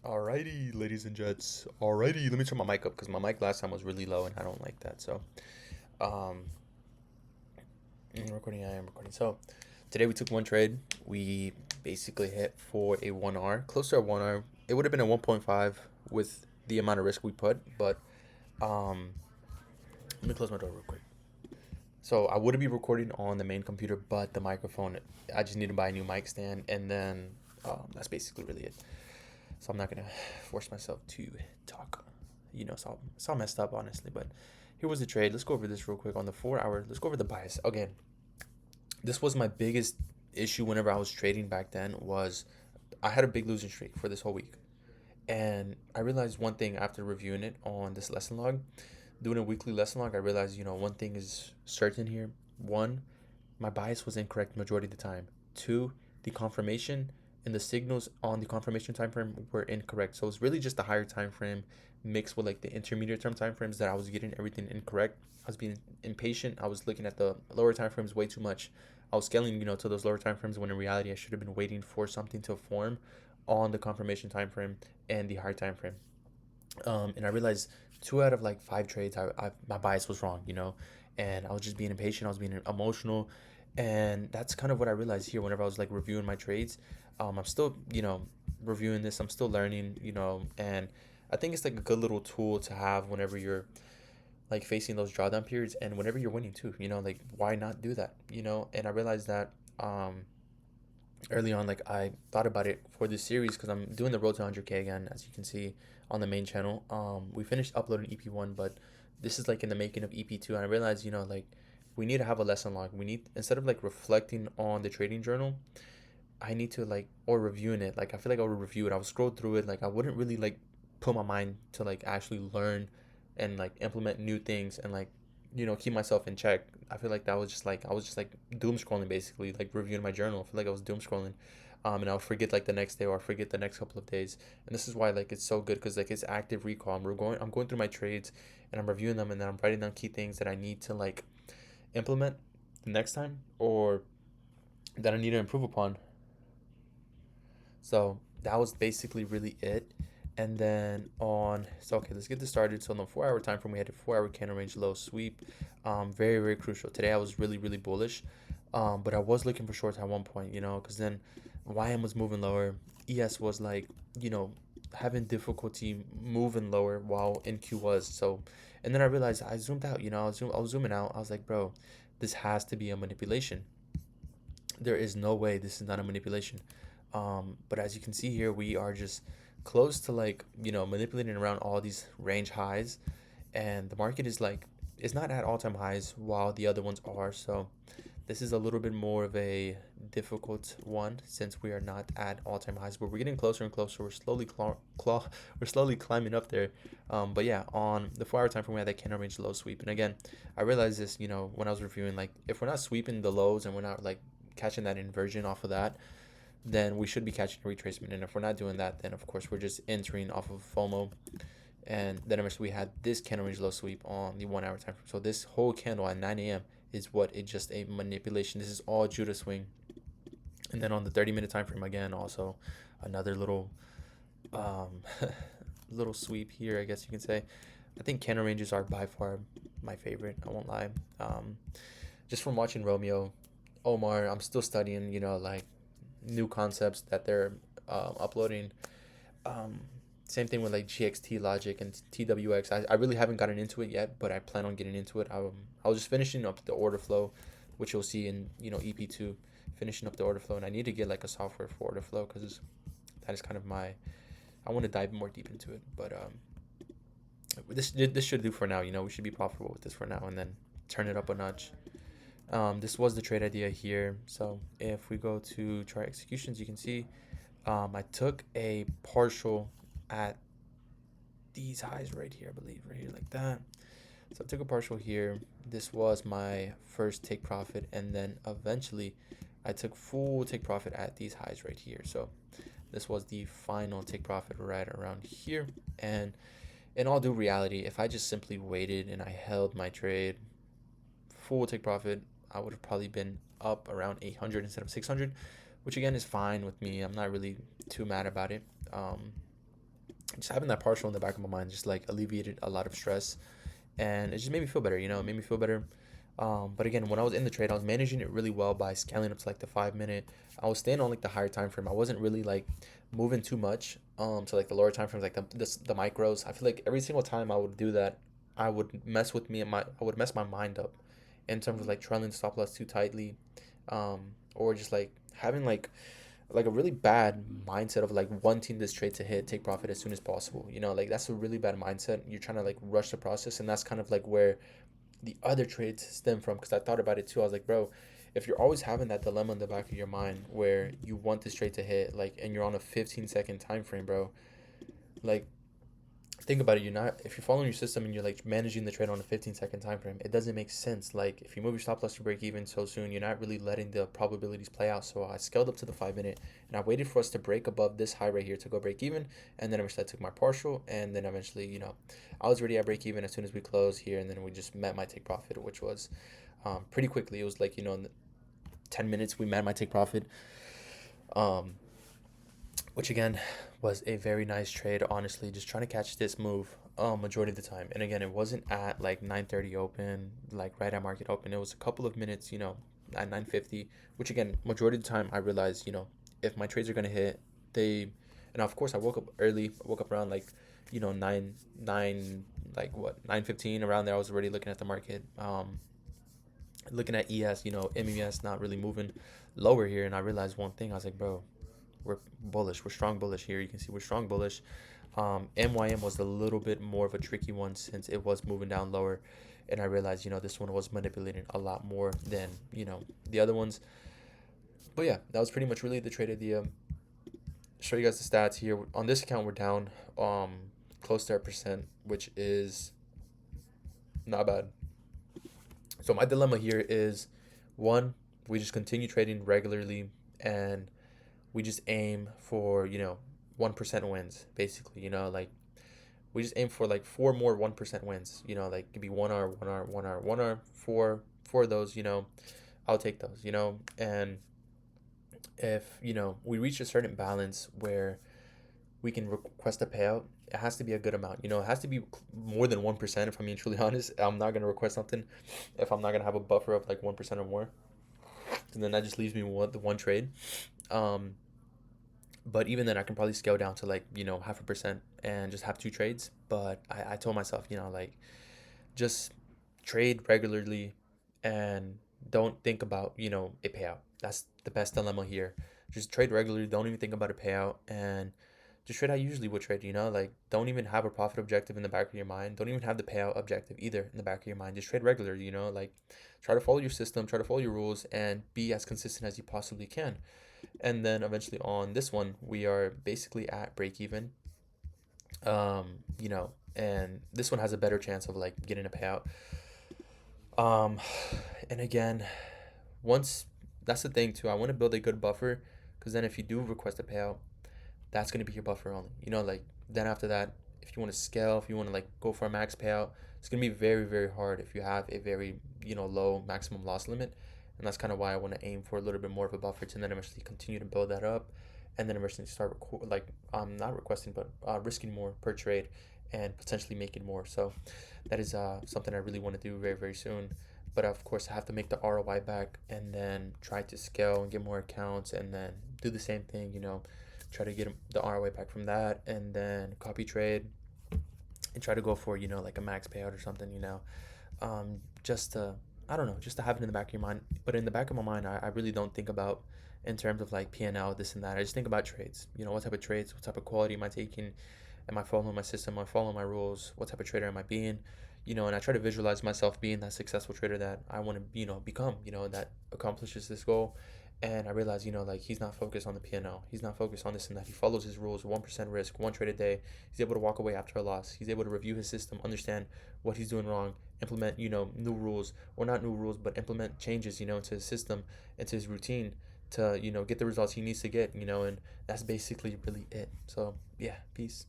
Alrighty, ladies and gents. Alrighty, let me turn my mic up because my mic last time was really low and I don't like that. So, um, I'm recording. I am recording. So, today we took one trade. We basically hit for a 1R, close to a 1R. It would have been a 1.5 with the amount of risk we put, but um, let me close my door real quick. So I would be recording on the main computer, but the microphone, I just need to buy a new mic stand, and then that's basically really it. So I'm not gonna force myself to talk. It's all messed up, honestly. But here was the trade. Let's go over this real quick on the 4 hour. Let's go over the bias again. This was my biggest issue whenever I was trading back then. Was I had a big losing streak for this whole week, and I realized one thing after reviewing it on this lesson log, doing a weekly lesson log. I realized one thing is certain here. One, my bias was incorrect majority of the time. Two, the confirmation and the signals on the confirmation time frame were incorrect. So it's really just the higher time frame mixed with like the intermediate term time frames that I was getting everything incorrect. I was being impatient. I was looking at the lower time frames way too much. I was scaling, to those lower time frames when in reality I should have been waiting for something to form on the confirmation time frame and the higher time frame. And I realized two out of like five trades, my bias was wrong, and I was just being impatient. I was being emotional, and that's kind of what I realized here whenever I was like reviewing my trades. I'm still, reviewing this. I'm still learning, and I think it's like a good little tool to have whenever you're like facing those drawdown periods and whenever you're winning too. Like why not do that, And I realized that early on, like I thought about it for this series because I'm doing the road to 100K again, as you can see on the main channel. We finished uploading EP1, but this is like in the making of EP2, and I realized, like we need to have a lesson log. We need, instead of like reflecting on the trading journal, I need to like, or reviewing it. Like I feel like I would review it. I would scroll through it. Like I wouldn't really like put my mind to like actually learn and like implement new things and like keep myself in check. I feel like that was just like I was just like doom scrolling, basically like reviewing my journal. I feel like I was doom scrolling, and I'll forget like the next day or I'll forget the next couple of days. And this is why like it's so good because like it's active recall. I'm going through my trades and I'm reviewing them, and then I'm writing down key things that I need to like implement the next time or that I need to improve upon. So that was basically really it. And then okay, let's get this started. So on the 4 hour time frame, we had a 4 hour candle range low sweep. Very, very crucial. Today I was really, really bullish. But I was looking for shorts at one point, because then YM was moving lower. ES was like, you know, having difficulty moving lower while NQ was. So, and then I realized I zoomed out, I was zooming out. I was like, bro, this has to be a manipulation. There is no way this is not a manipulation. But as you can see here, we are just close to like, manipulating around all these range highs. And the market is like, it's not at all time highs while the other ones are. So this is a little bit more of a difficult one since we are not at all time highs, but we're getting closer and closer. We're slowly we're slowly climbing up there. But yeah, on the 4 hour time frame, we had that candle range low sweep. And again, I realized this, when I was reviewing, like if we're not sweeping the lows and we're not like catching that inversion off of that, then we should be catching a retracement. And if we're not doing that, then of course we're just entering off of FOMO. And then we had this candle range low sweep on the 1 hour time frame. So this whole candle at 9 a.m. is what it's just a manipulation. This is all Judah swing. And then on the 30-minute time frame again, also another little um, little sweep here, I guess you can say. I think candle ranges are by far my favorite. I won't lie. Just from watching Romeo, Omar, I'm still studying. Like new concepts that they're uploading. Um, Same thing with like GXT logic and TWX. I really haven't gotten into it yet, but I plan on getting into it. I was just finishing up the order flow, which you'll see in EP2, finishing up the order flow, and I need to get like a software for order flow because that is kind of my. I want to dive more deep into it, but this should do for now. We should be profitable with this for now, and then turn it up a notch. This was the trade idea here. So if we go to chart executions, you can see I took a partial at these highs right here, I believe, right here like that. So I took a partial here. This was my first take profit, and then eventually I took full take profit at these highs right here. So this was the final take profit right around here. And in all due reality, if I just simply waited and I held my trade full take profit, I would have probably been up around 800 instead of 600, which again is fine with me. I'm not really too mad about it. just having that partial in the back of my mind just like alleviated a lot of stress, and it just made me feel better. It made me feel better. But again, when I was in the trade, I was managing it really well by scaling up to like the 5 minute. I was staying on like the higher time frame. I wasn't really like moving too much to like the lower time frames, like the micros. I feel like every single time I would do that, I would mess with me and I would mess my mind up in terms of like trailing the stop loss too tightly, or just like having like a really bad mindset of like wanting this trade to hit take profit as soon as possible. Like that's a really bad mindset. You're trying to like rush the process, and that's kind of like where the other trades stem from. Because I thought about it too. I was like, bro, if you're always having that dilemma in the back of your mind where you want this trade to hit, like, and you're on a 15-second time frame, bro, like, think about it. If you're following your system and you're like managing the trade on a 15-second time frame, it doesn't make sense. Like, if you move your stop loss to break even so soon, you're not really letting the probabilities play out. So I scaled up to the 5 minute, and I waited for us to break above this high right here to go break even, and then eventually I took my partial, and then eventually, I was already at break even as soon as we closed here, and then we just met my take profit, which was pretty quickly. It was like, in 10 minutes we met my take profit. Um, which again was a very nice trade, honestly, just trying to catch this move majority of the time. And again, it wasn't at like 9:30 open, like right at market open. It was a couple of minutes, at 9:50, which again, majority of the time I realized, if my trades are going to hit, they and of course I woke up early. I woke up around like 9 like what 9:15, around there. I was already looking at the market, looking at ES, MES not really moving lower here, and I realized one thing. I was like, bro, we're bullish. We're strong bullish here. You can see we're strong bullish. MYM was a little bit more of a tricky one since it was moving down lower, and I realized this one was manipulating a lot more than the other ones. But yeah, that was pretty much really the trade idea. Show you guys the stats here. On this account, we're down close to a percent, which is not bad. So my dilemma here is, one, we just continue trading regularly, and we just aim for 1% wins, basically. Like, we just aim for like four more 1% wins. Like, it could be 1 hour, 1 hour, 1 hour, 1 hour, four of those. I'll take those. And if we reach a certain balance where we can request a payout, it has to be a good amount. It has to be more than 1%. If I'm being truly honest, I'm not gonna request something if I'm not gonna have a buffer of like 1% or more, and then that just leaves me with the one trade. Um, but even then, I can probably scale down to like 0.5% and just have two trades. But I told myself, like, just trade regularly and don't think about a payout. That's the best dilemma here. Just trade regularly, don't even think about a payout, and just trade how you usually would trade. Like, don't even have a profit objective in the back of your mind, don't even have the payout objective either in the back of your mind. Just trade regularly. Like, try to follow your system, try to follow your rules, and be as consistent as you possibly can. And then eventually on this one, we are basically at break even. And this one has a better chance of like getting a payout. um and again, once that's the thing too, I want to build a good buffer, because then if you do request a payout, that's going to be your buffer only. Like, then after that, if you want to scale, if you want to like go for a max payout, it's going to be very, very hard if you have a very low maximum loss limit. And that's kind of why I want to aim for a little bit more of a buffer to then eventually continue to build that up, and then eventually start not requesting, but risking more per trade, and potentially making more. So that is something I really want to do very, very soon. But of course, I have to make the ROI back, and then try to scale and get more accounts, and then do the same thing. Try to get the ROI back from that, and then copy trade and try to go for like a max payout or something. Just to, I don't know, just to have it in the back of your mind. But in the back of my mind, I really don't think about in terms of like P&L, this and that. I just think about trades. What type of trades, what type of quality am I taking? Am I following my system? Am I following my rules? What type of trader am I being? And I try to visualize myself being that successful trader that I want to, become, that accomplishes this goal. And I realize, like, he's not focused on the P&L. He's not focused on this and that. He follows his rules, 1% risk, one trade a day. He's able to walk away after a loss. He's able to review his system, understand what he's doing wrong, implement, new rules, or not new rules, but implement changes, into his system, into his routine to, get the results he needs to get, and that's basically really it. So, yeah, peace.